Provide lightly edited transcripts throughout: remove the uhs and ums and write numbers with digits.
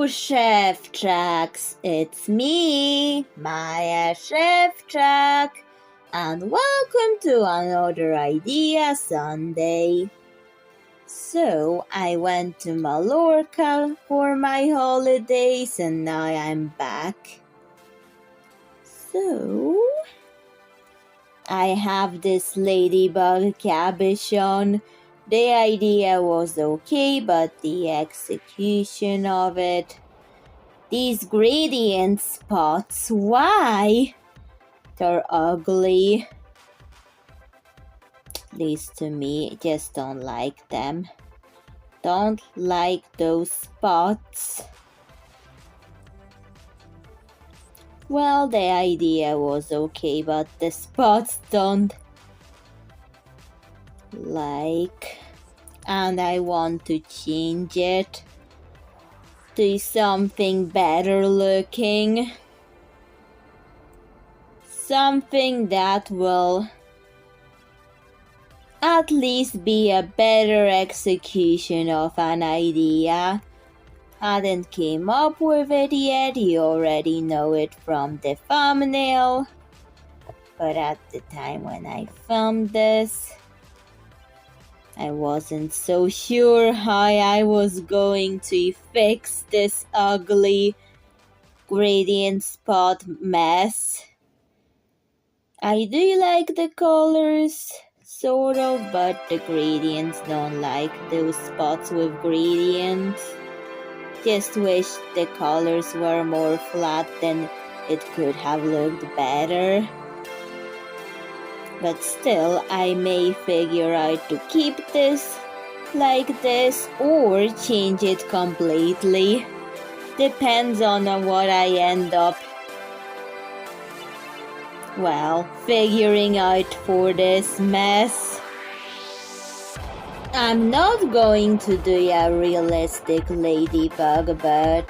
Szewczaks, it's me, Maja Szewczak, and welcome to another Idea Sunday. So, I went to Mallorca for my holidays and now I'm back. So, I have this ladybug cabochon. The idea was okay, but the execution of it. These gradient spots, why? They're ugly. At least to me, just don't like them. Don't like those spots. Well, the idea was okay, but the spots don't like, and I want to change it to something better looking, something that will at least be a better execution of an idea. Hadn't came up with it yet, you already know it from the thumbnail, but at the time when I filmed this, I wasn't so sure how I was going to fix this ugly gradient spot mess. I do like the colors, sort of, but the gradients don't like those spots with gradients. Just wish the colors were more flat, then it could have looked better. But still, I may figure out to keep this like this or change it completely. Depends on what I end up, well, figuring out for this mess. I'm not going to do a realistic ladybug, but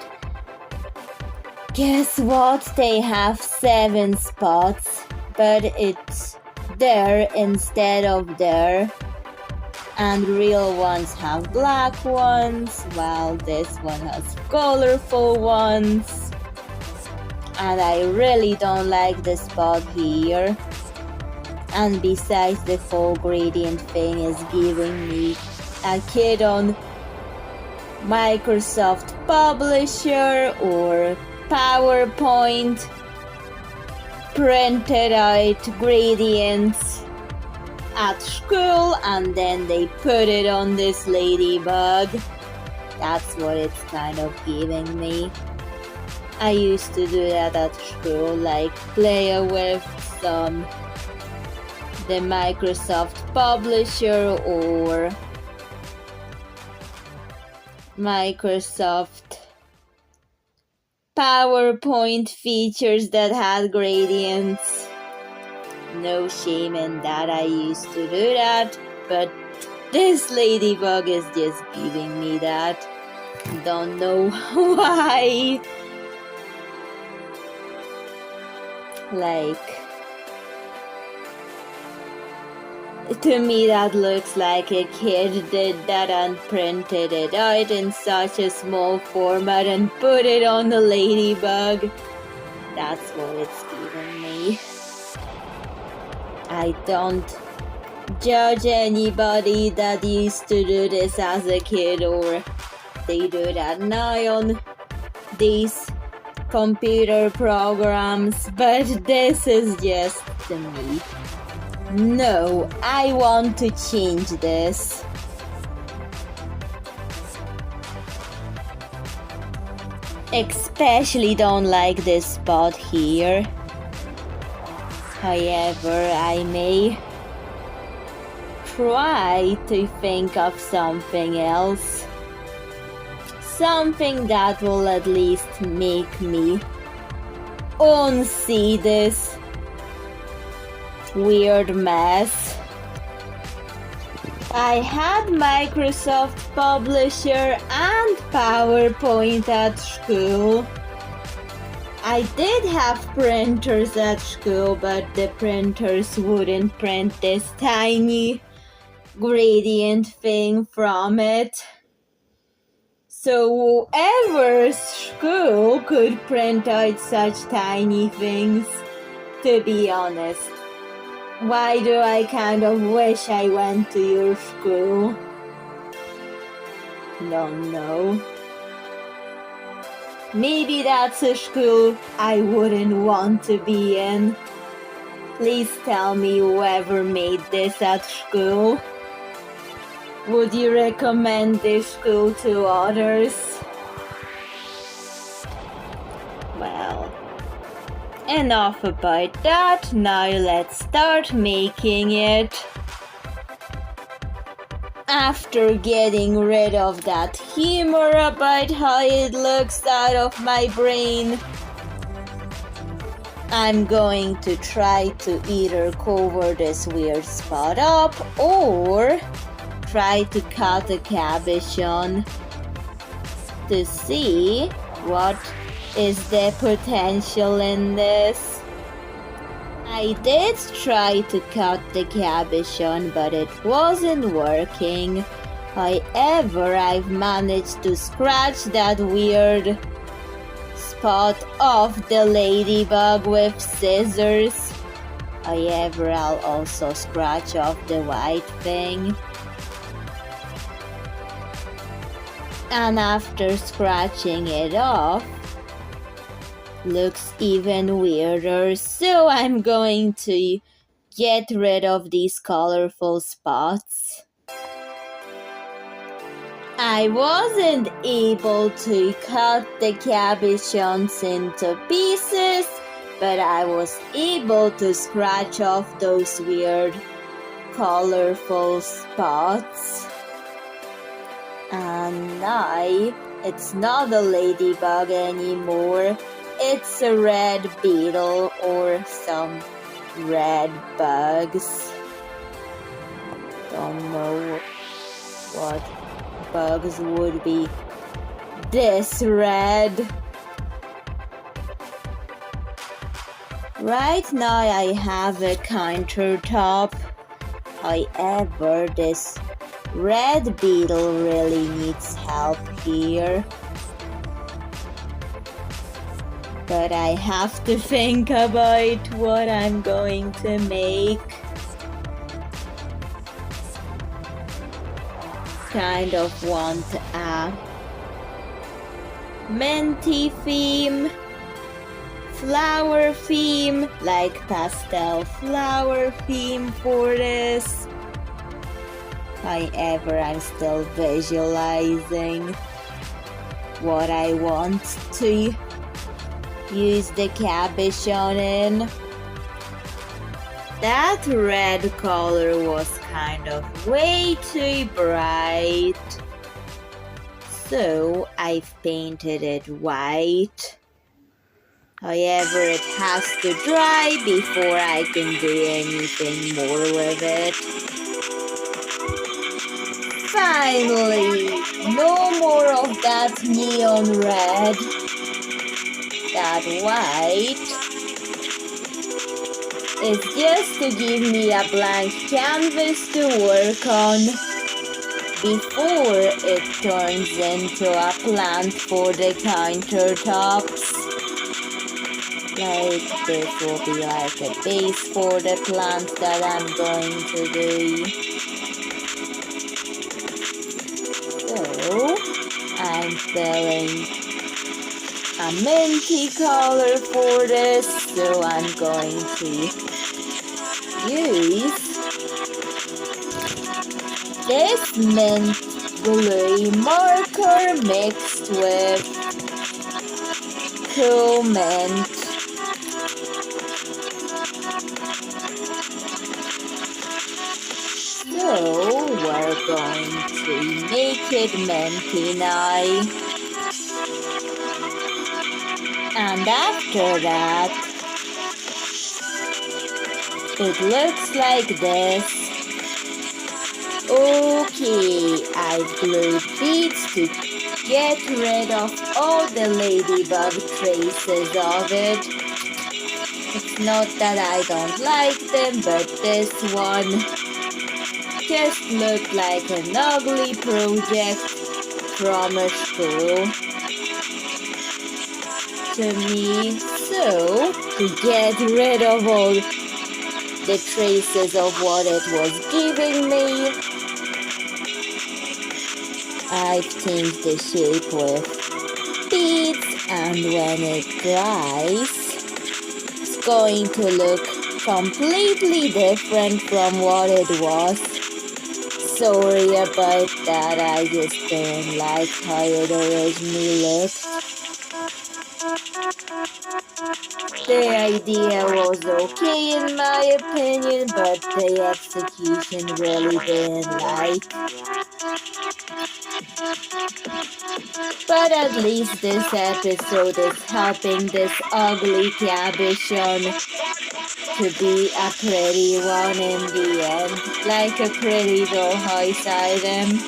guess what? They have 7 spots, but it's there instead of there, and real ones have black ones, while this one has colorful ones, and I really don't like the spot here. And besides, the full gradient thing is giving me a kid on Microsoft Publisher or PowerPoint printed out gradients at school and then they put it on this ladybug. That's what it's kind of giving me. I used to do that at school, like play with the Microsoft Publisher or Microsoft PowerPoint features that had gradients. No shame in that, I used to do that, but this ladybug is just giving me that. Don't know why. Like, to me that looks like a kid did that and printed it out in such a small format and put it on the ladybug. That's what it's giving me. I don't judge anybody that used to do this as a kid or they do that now on these computer programs, but this is just to me. No, I want to change this. Especially don't like this spot here. However, I may try to think of something else. Something that will at least make me unsee this weird mess. I had Microsoft Publisher and PowerPoint at school. I did have printers at school, but the printers wouldn't print this tiny gradient thing from it. So whoever school could print out such tiny things, to be honest. Why do I kind of wish I went to your school? No. Maybe that's a school I wouldn't want to be in. Please tell me whoever made this at school. Would you recommend this school to others? Well, enough about that. Now let's start making it. After getting rid of that humor about how it looks out of my brain, I'm going to try to either cover this weird spot up or try to cut a cabochon to see what is the potential in this. I did try to cut the cabochon, but it wasn't working. However, I've managed to scratch that weird spot off the ladybug with scissors. However, I'll also scratch off the white thing. And after scratching it off, looks even weirder, so I'm going to get rid of these colorful spots. I wasn't able to cut the cabochons into pieces, but I was able to scratch off those weird colorful spots. And now it's not a ladybug anymore. It's a red beetle or some red bugs. Don't know what bugs would be this red. Right now I have a countertop. However, this red beetle really needs help here. But I have to think about what I'm going to make. Kind of want a minty theme, flower theme, like pastel flower theme for this. However, I'm still visualizing what I want to use the cabochon in. That red color was kind of way too bright, so I've painted it white. However, it has to dry before I can do anything more with it. Finally, no more of that neon red. That white is just to give me a blank canvas to work on before it turns into a plant for the countertops. Like this will be like a base for the plant that I'm going to do. So I'm filling a minty color for this, so I'm going to use this mint glue marker mixed with cool mint. So we're going to make it minty now. And after that, it looks like this. Okay, I've glued beads to get rid of all the ladybug traces of it. It's not that I don't like them, but this one just looked like an ugly project from a school to me. So, to get rid of all the traces of what it was giving me, I've changed the shape with beads, and when it dries, it's going to look completely different from what it was. Sorry about that, I just didn't like how it originally looked. The idea was okay in my opinion, but the execution really didn't like. But at least this episode is helping this ugly cabochon to be a pretty one in the end, like a pretty dollhouse item.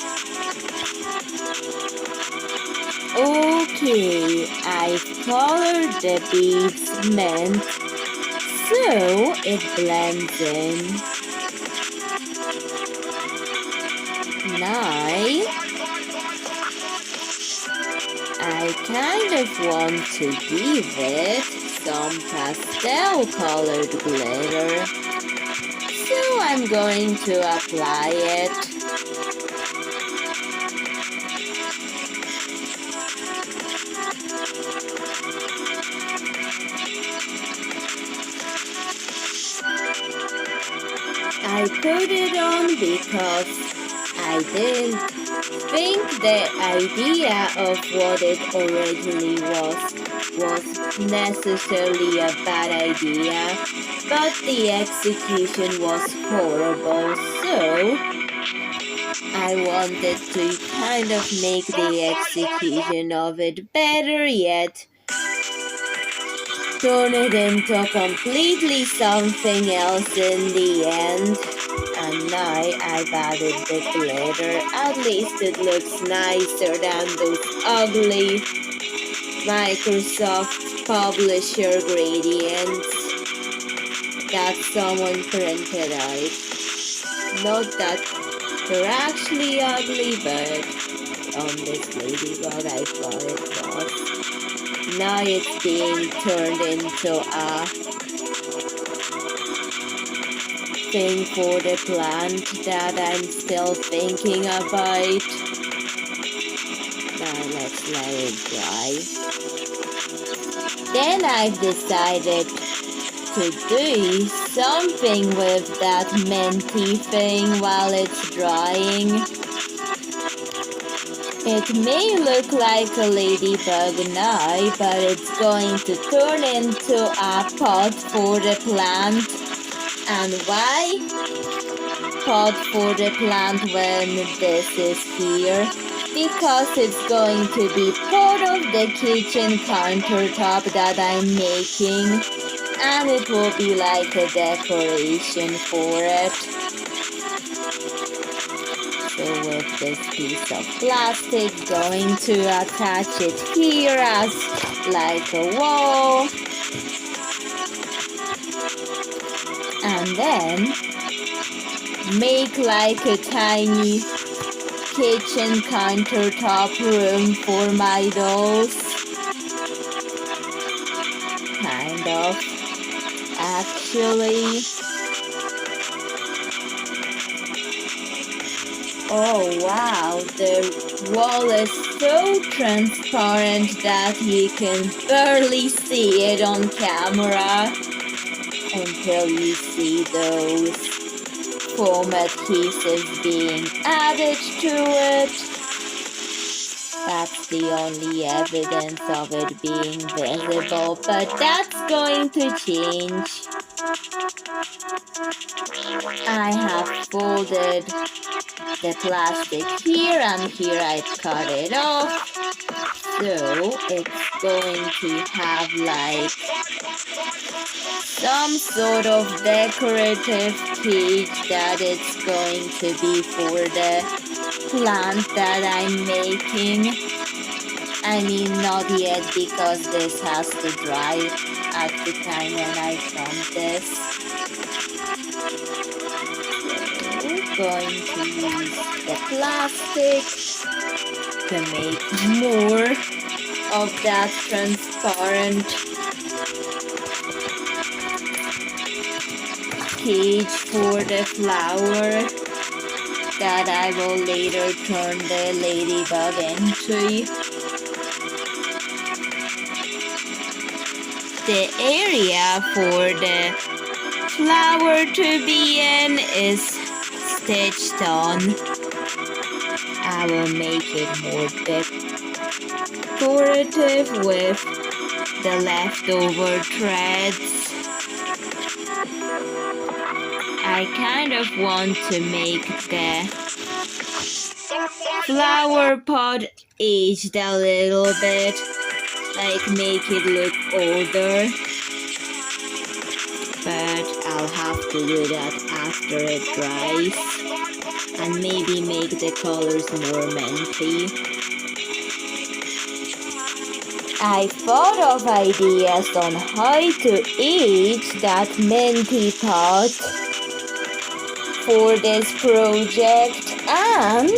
Okay, I've colored the beads mint, so it blends in. Now, I kind of want to give it some pastel colored glitter, so I'm going to apply it. I put it on because I didn't think the idea of what it originally was necessarily a bad idea, but the execution was horrible, so I wanted to kind of make the execution of it better, yet turn it into completely something else in the end. And now I've added the glitter. At least it looks nicer than those ugly Microsoft Publisher gradients that someone printed out. Not that they're actually ugly, but on this ladybug I thought it was. Now it's being turned into a thing for the plant that I'm still thinking about. Now let's let it dry. Then I've decided to do something with that minty thing while it's drying. It may look like a ladybug now, but it's going to turn into a pot for the plant. And why pot for the plant when this is here? Because it's going to be part of the kitchen countertop that I'm making, and it will be like a decoration for it. So with this piece of plastic, going to attach it here as like a wall. And then make like a tiny kitchen countertop room for my dolls. Kind of, actually. Oh wow, the wall is so transparent that you can barely see it on camera until you see those foam adhesives being added to it. That's the only evidence of it being visible, but that's going to change. I have folded the plastic here, and here I've cut it off, so it's going to have like some sort of decorative cage that it's going to be for the plant that I'm making. I mean, not yet, because this has to dry at the time when I film this. Going to use the plastic to make more of that transparent cage for the flower that I will later turn the ladybug into. The area for the flower to be in is stitched on. I will make it more decorative with the leftover threads. I kind of want to make the flower pot aged a little bit, like make it look older. But I'll have to do that after it dries and maybe make the colors more minty. I thought of ideas on how to age that minty pot for this project, and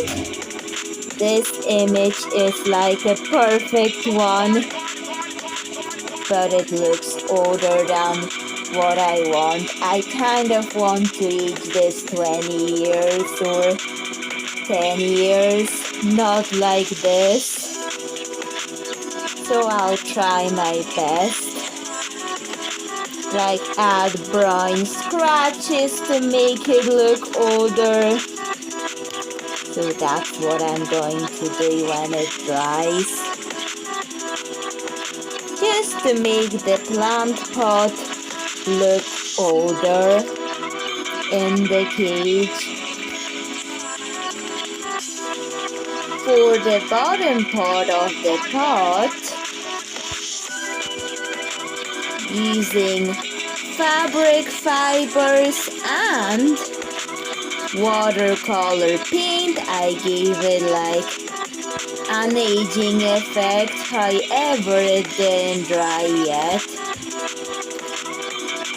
this image is like a perfect one, but it looks older than what I want. I kind of want to age this 20 years or 10 years, not like this. So I'll try my best. Like add brown scratches to make it look older. So that's what I'm going to do when it dries. Just to make the plant pot look older in the cage. For the bottom part of the pot, using fabric fibers and watercolor paint, I gave it like an aging effect, however it didn't dry yet.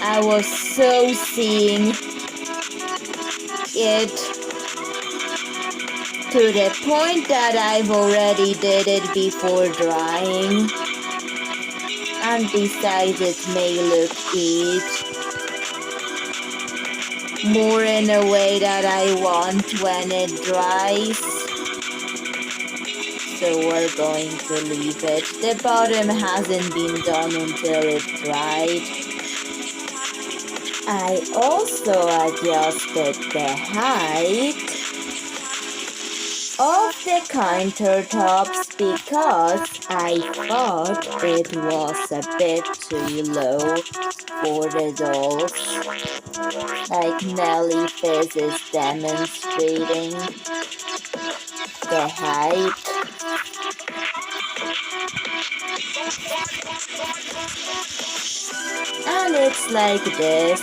I was so seeing it to the point that I've already did it before drying. And besides, it may look aged more in a way that I want when it dries. So we're going to leave it. The bottom hasn't been done until it dried. I also adjusted the height of the countertops because I thought it was a bit too low for the dolls. Like Nelly Fizz is demonstrating the height. And it's like this.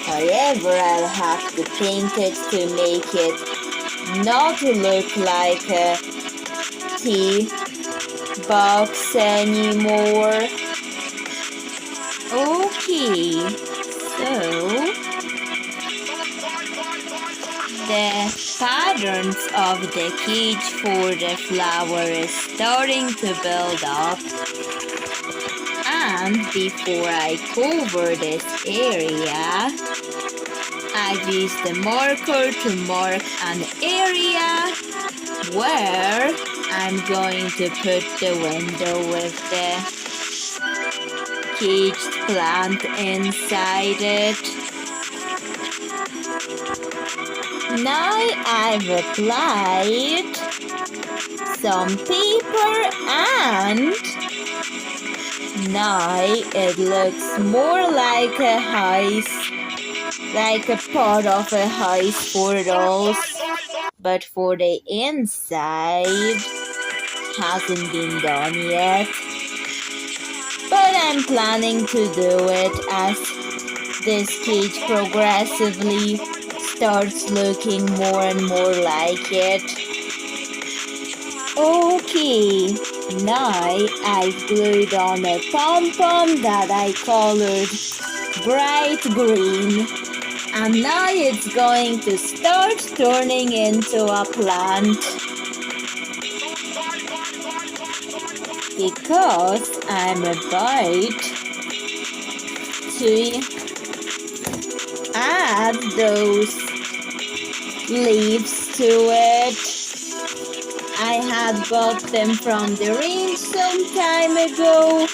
However, I'll have to paint it to make it not look like a tea box anymore. Okay, so the patterns of the cage for the flower is starting to build up. And before I cover this area, I've used the marker to mark an area where I'm going to put the window with the caged plant inside it. Now I've applied some paper and now it looks more like a house, like a part of a house for dolls, but for the inside hasn't been done yet. But I'm planning to do it as this cage progressively starts looking more and more like it. Okay, now I've glued on a pom-pom that I colored bright green. And now it's going to start turning into a plant. because I'm about to add those leaves to it. I had got them from the range some time ago.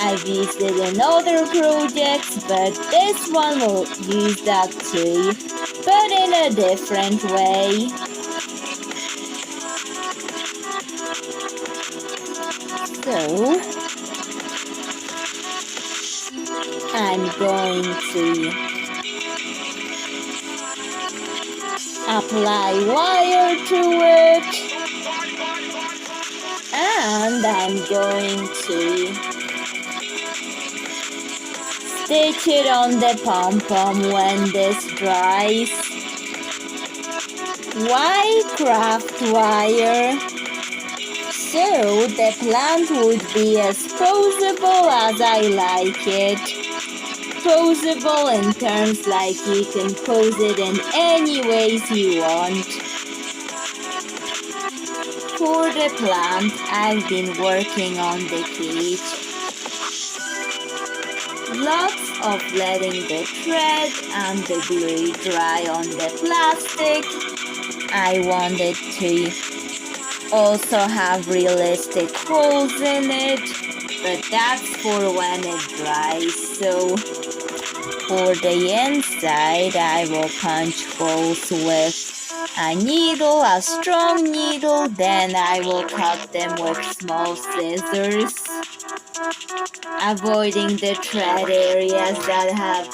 I've used it in other projects, but this one will use that too, but in a different way. So, I'm going to apply wire to it, and I'm going to stitch it on the pom-pom when this dries. Why craft wire? So the plant would be as posable as I like it. Posable in terms like you can pose it in any ways you want. For the plant, I've been working on the cage. Lots of letting the thread and the glue dry on the plastic. I wanted to also have realistic holes in it, but that's for when it dries. So for the inside, I will punch holes with a needle, a strong needle, then I will cut them with small scissors, avoiding the thread areas that have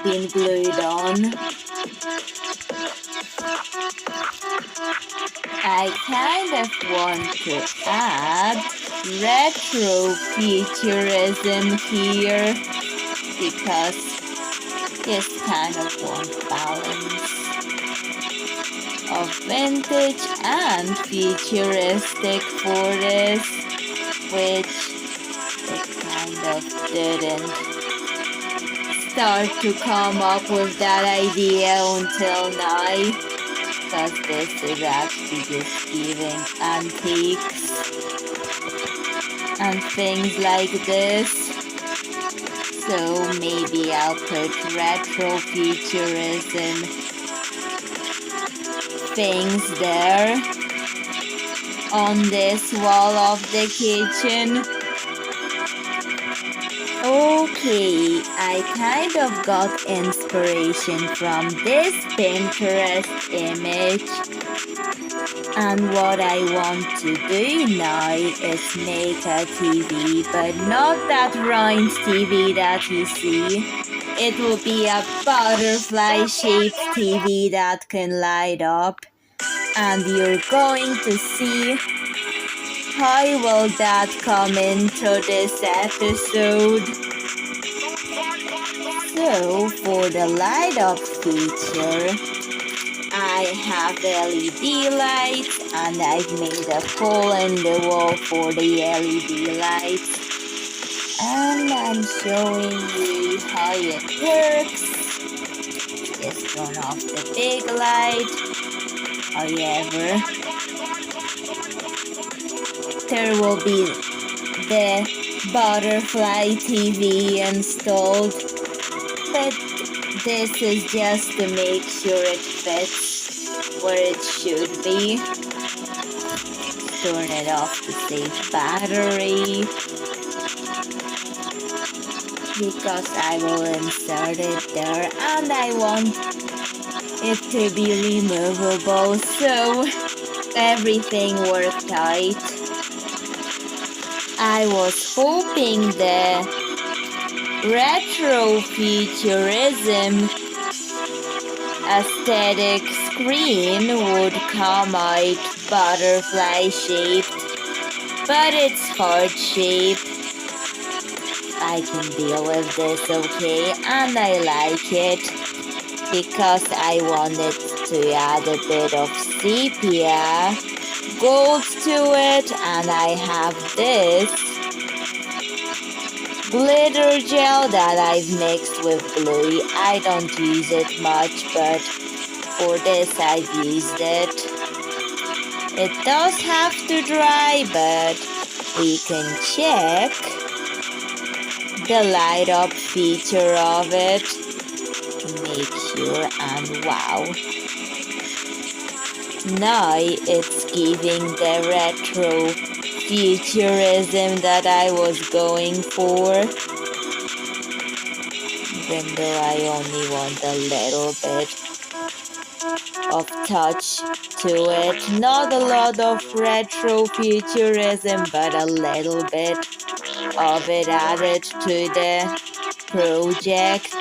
been glued on. I kind of want to add retro futurism here because just kind of want balance of vintage and futuristic for this, which it kind of didn't start to come up with that idea until now. Because this is actually just giving antiques and things like this. So maybe I'll put retro futurism things there on this wall of the kitchen. Okay, I kind of got inspiration from this Pinterest image, and what I want to do now is make a TV, but not that round TV that you see. It will be a butterfly-shaped TV that can light up, and you're going to see how will that come into this episode. So for the light up feature, I have LED lights and I've made a hole in the wall for the LED lights, and I'm showing you how it works. Just turn off the big light. However, there will be the butterfly TV installed, but this is just to make sure it fits where it should be. Turn it off to save battery, because I will insert it there and I want it to be removable, so everything worked out. I was hoping the retro futurism aesthetic screen would come out butterfly shaped, but it's heart shaped. I can deal with this okay, and I like it because I wanted to add a bit of sepia gold to it, and I have this glitter gel that I've mixed with glue. I don't use it much, but for this I've used it. It does have to dry, but we can check the light up feature of it to make sure, and wow. Now it's giving the retro futurism that I was going for. Even though I only want a little bit of touch to it. Not a lot of retro futurism, but a little bit of it added to the project.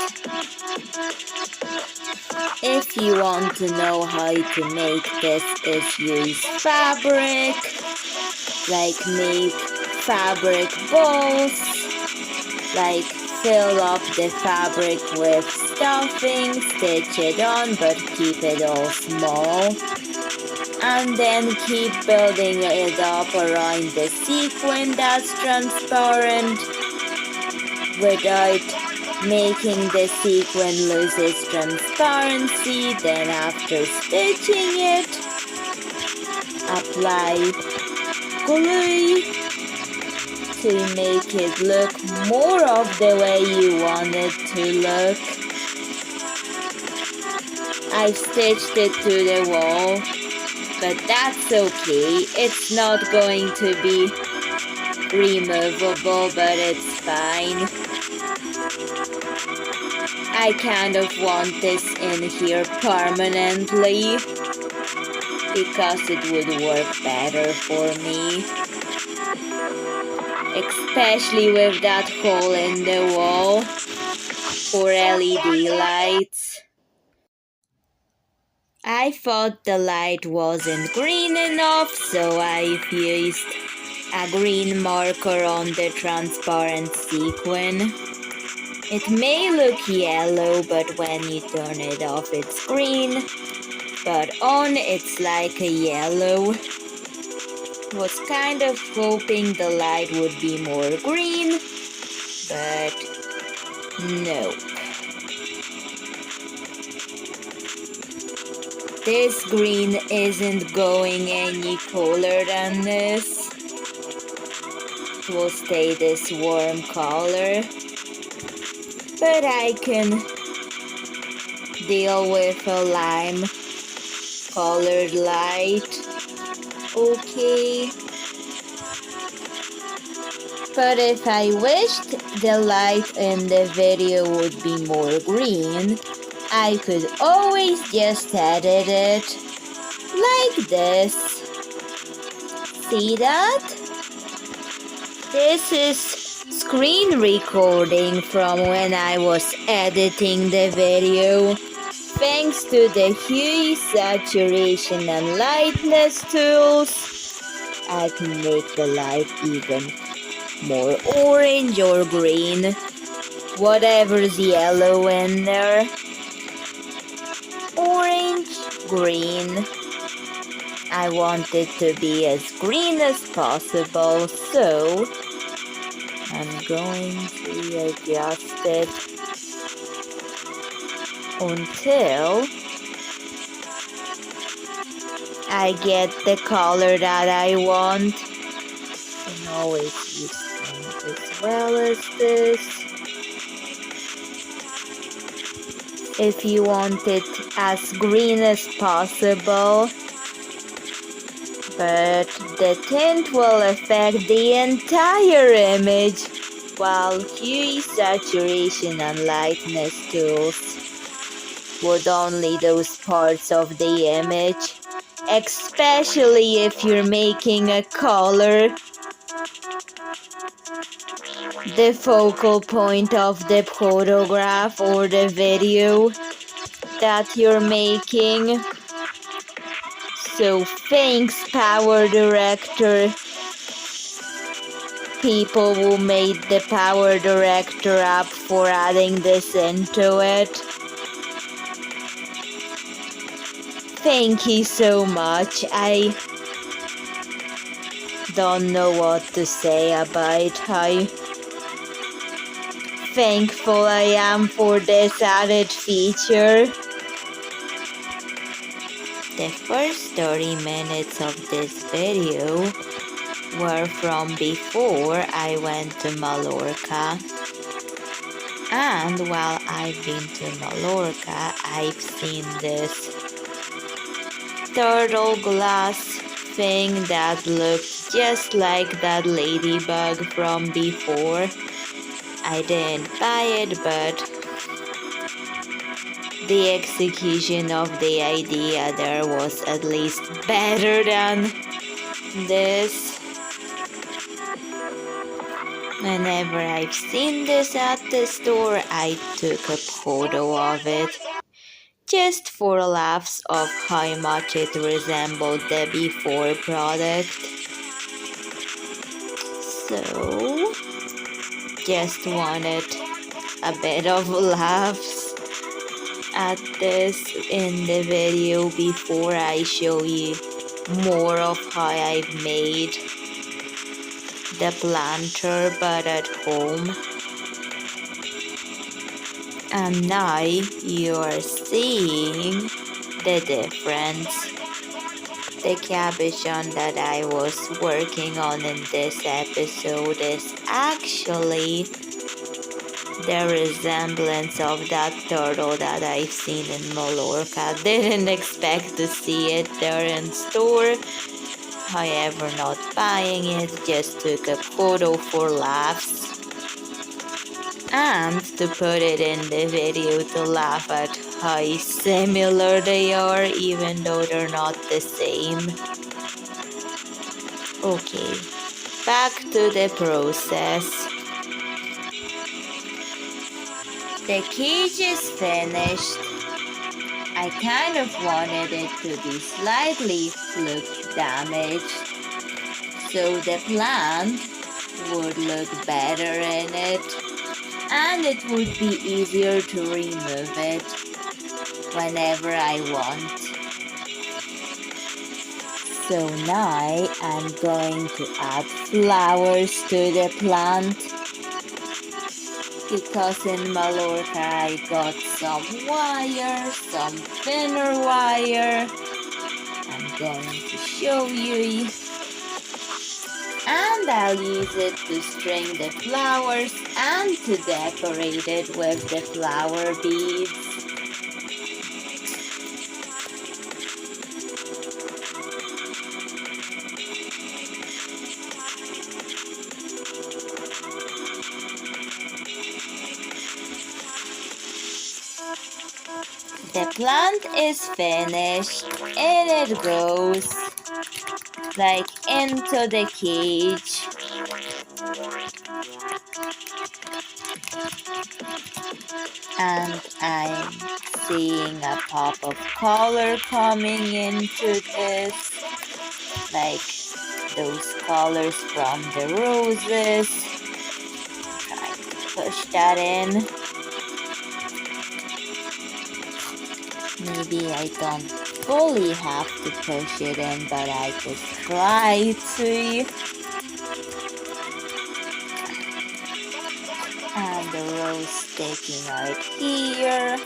If you want to know how to make this, is use fabric, like make fabric balls, like fill up the fabric with stuffing, stitch it on, but keep it all small, and then keep building it up around the sequin that's transparent without making the sequin lose its transparency. Then after stitching it, apply glue to make it look more of the way you want it to look. I stitched it to the wall, but that's okay. It's not going to be removable, but it's fine. I kind of want this in here permanently because it would work better for me. Especially with that hole in the wall for LED lights. I thought the light wasn't green enough, so I've used a green marker on the transparent sequin. It may look yellow, but when you turn it off it's green, but on it's like a yellow. Was kind of hoping the light would be more green, but no. This green isn't going any cooler than this. It will stay this warm color, but I can deal with a lime colored light. Okay. But if I wished the light in the video would be more green, I could always just edit it like this. See that? This is screen recording from when I was editing the video. Thanks to the hue, saturation and lightness tools, I can make the light even more orange or green, whatever's yellow in there. Orange, green. I want it to be as green as possible, so I'm going to adjust it until I get the color that I want. You can always use them as well as this. If you want it as green as possible, but the tint will affect the entire image, while hue, saturation and lightness tools would only those parts of the image, especially if you're making a color the focal point of the photograph or the video that you're making. So thanks, Power Director, people who made the Power Director app, for adding this into it. Thank you so much. I don't know what to say about how thankful I am for this added feature. The first 30 minutes of this video were from before I went to Mallorca. And while I've been to Mallorca, I've seen this turtle glass thing that looked just like that ladybug from before. I didn't buy it, but the execution of the idea there was at least better than this. Whenever I've seen this at the store, I took a photo of it, just for laughs of how much it resembled the before product. So, just wanted a bit of laughs at this in the video before I show you more of how I've made the planter but at home. And now you are seeing the difference. The cabochon that I was working on in this episode is actually the resemblance of that turtle that I've seen in Mallorca. Didn't expect to see it there in store. However, not buying it, just took a photo for laughs. And to put it in the video to laugh at how similar they are, even though they're not the same. Okay, back to the process. The cage is finished. I kind of wanted it to be slightly fluke damaged, so the plant would look better in it, and it would be easier to remove it whenever I want. So now I'm going to add flowers to the plant, because in Mallorca I got some wire, some thinner wire. I'm going to show you. And I'll use it to string the flowers and to decorate it with the flower beads. The plant is finished and it goes like into the cage. And I'm seeing a pop of color coming into this, like those colors from the roses. Try to push that in. Maybe I don't fully have to push it in, but I could try to. And the rose sticking out here.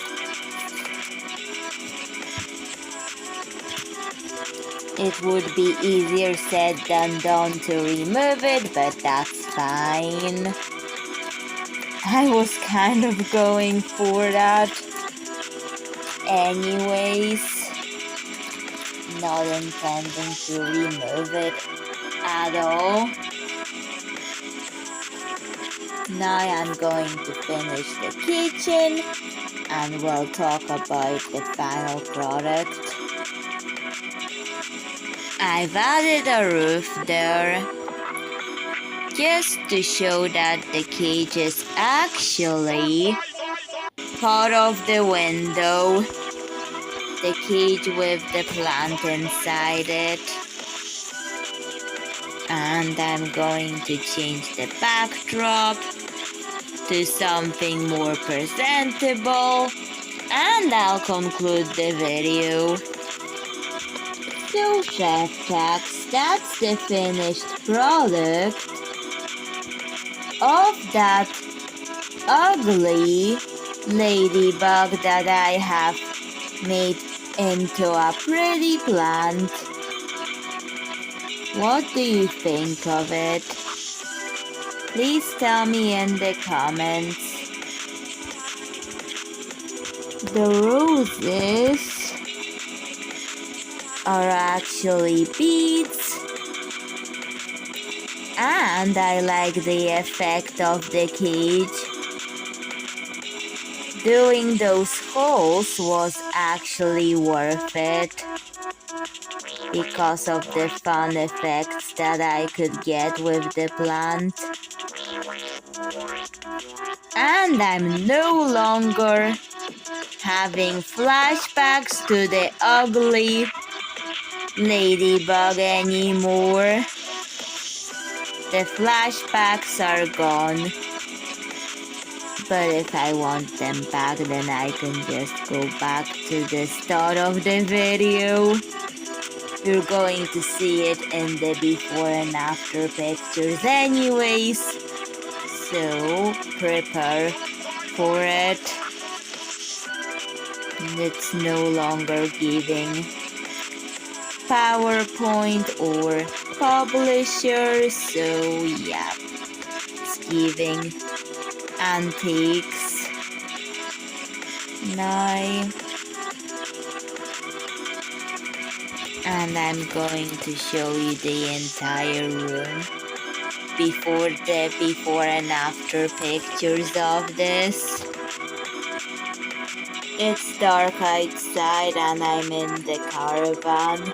It would be easier said than done to remove it, but that's fine. I was kind of going for that. Anyways, not intending to remove it at all. Now I'm going to finish the kitchen and we'll talk about the final product. I've added a roof there just to show that the cage is actually part of the window, the cage with the plant inside it. And I'm going to change the backdrop to something more presentable, and I'll conclude the video. So Szewczak, that's the finished product of that ugly ladybug that I have made into a pretty plant. What do you think of it? Please tell me in the comments. The roses are actually beads, and I like the effect of the cage. Doing those holes was actually worth it because of the fun effects that I could get with the plant. And I'm no longer having flashbacks to the ugly ladybug anymore. The flashbacks are gone. But if I want them back, then I can just go back to the start of the video. You're going to see it in the before and after pictures anyways. So prepare for it. It's no longer giving PowerPoint or publisher, so yeah, it's giving antiques. Now, and I'm going to show you the entire room before the before and after pictures of this. It's dark outside and I'm in the caravan.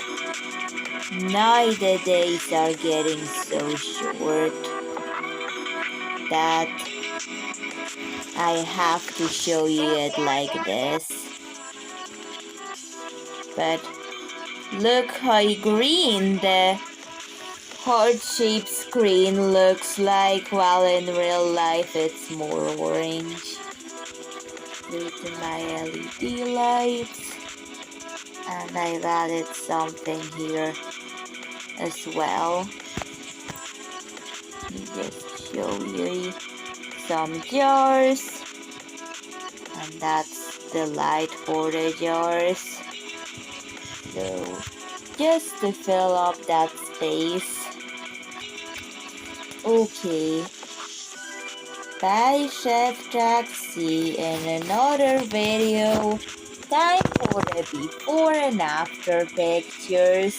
Now the days are getting so short that I have to show you it like this. But look how green the heart-shaped screen looks like, while in real life it's more orange. Due to my LED lights, and I've added something here as well. Let me just show you some jars, and that's the light for the jars. So just to fill up that space. Okay. Bye, Szewczak. See you in another video. Time for the before and after pictures.